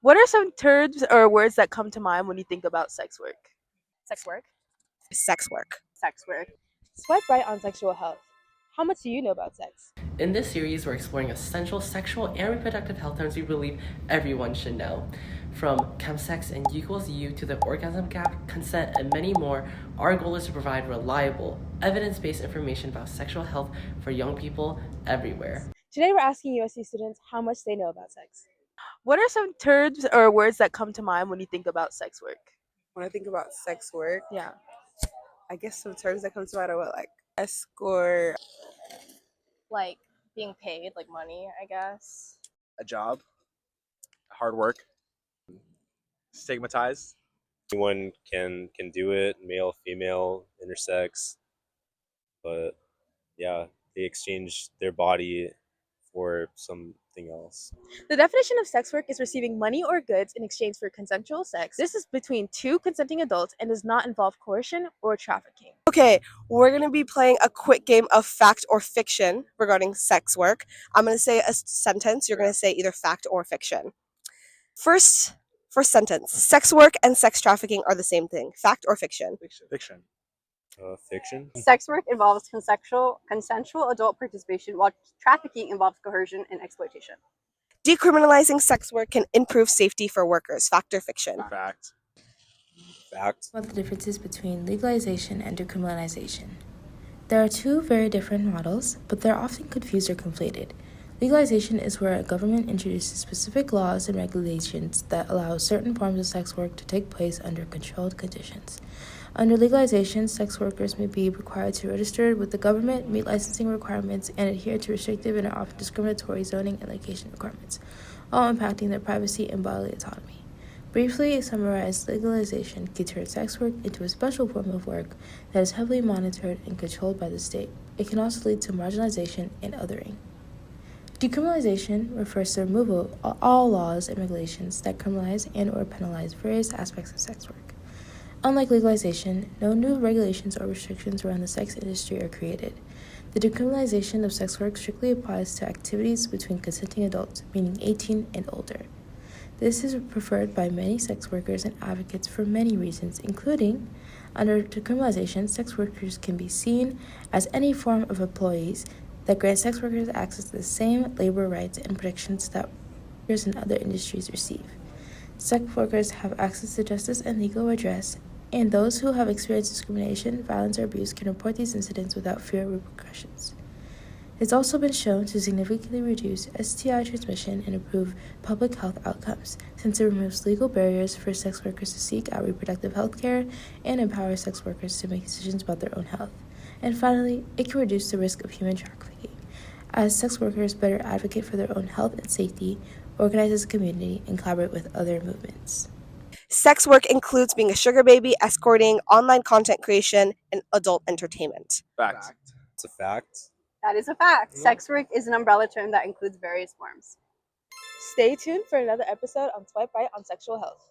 What are some terms or words that come to mind when you think about sex work? Sex work. Sex work. Sex work. Swipe right on sexual health. How much do you know about sex? In this series, we're exploring essential sexual and reproductive health terms we believe everyone should know. From chemsex and U equals U to the orgasm gap, consent, and many more, our goal is to provide reliable, evidence-based information about sexual health for young people everywhere. Today we're asking USC students how much they know about sex. What are some terms or words that come to mind when you think about sex work? When I think about sex work, Yeah. I guess some terms that come to mind are what, like escort. Like being paid, like money, I guess. A job, hard work, stigmatized. Anyone can do it, male, female, intersex, but yeah, they exchange their body for something else. The definition of sex work is receiving money or goods in exchange for consensual sex. This is between two consenting adults and does not involve coercion or trafficking. Okay, we're gonna be playing a quick game of fact or fiction regarding sex work. I'm gonna say a sentence. You're gonna say either fact or fiction. First sentence. Sex work and sex trafficking are the same thing. Fact or fiction? Fiction. Fiction. Sex work involves consensual adult participation, while trafficking involves coercion and exploitation. Decriminalizing sex work can improve safety for workers. Fact or fiction? Fact. Fact. About the differences between legalization and decriminalization. There are two very different models, but they're often confused or conflated. Legalization is where a government introduces specific laws and regulations that allow certain forms of sex work to take place under controlled conditions. Under legalization, sex workers may be required to register with the government, meet licensing requirements, and adhere to restrictive and often discriminatory zoning and location requirements, all impacting their privacy and bodily autonomy. Briefly summarized, legalization can turn sex work into a special form of work that is heavily monitored and controlled by the state. It can also lead to marginalization and othering. Decriminalization refers to the removal of all laws and regulations that criminalize and or penalize various aspects of sex work. Unlike legalization, no new regulations or restrictions around the sex industry are created. The decriminalization of sex work strictly applies to activities between consenting adults, meaning 18 and older. This is preferred by many sex workers and advocates for many reasons, including, under decriminalization, sex workers can be seen as any form of employees that grant sex workers access to the same labor rights and protections that workers in other industries receive. Sex workers have access to justice and legal redress, and those who have experienced discrimination, violence, or abuse can report these incidents without fear of repercussions. It's also been shown to significantly reduce STI transmission and improve public health outcomes, since it removes legal barriers for sex workers to seek out reproductive health care and empowers sex workers to make decisions about their own health. And finally, it can reduce the risk of human trafficking, as sex workers better advocate for their own health and safety, organize as a community, and collaborate with other movements. Sex work includes being a sugar baby, escorting, online content creation, and adult entertainment. Fact. It's a fact. That is a fact. Yeah. Sex work is an umbrella term that includes various forms. Stay tuned for another episode on Swipe Right on Sexual Health.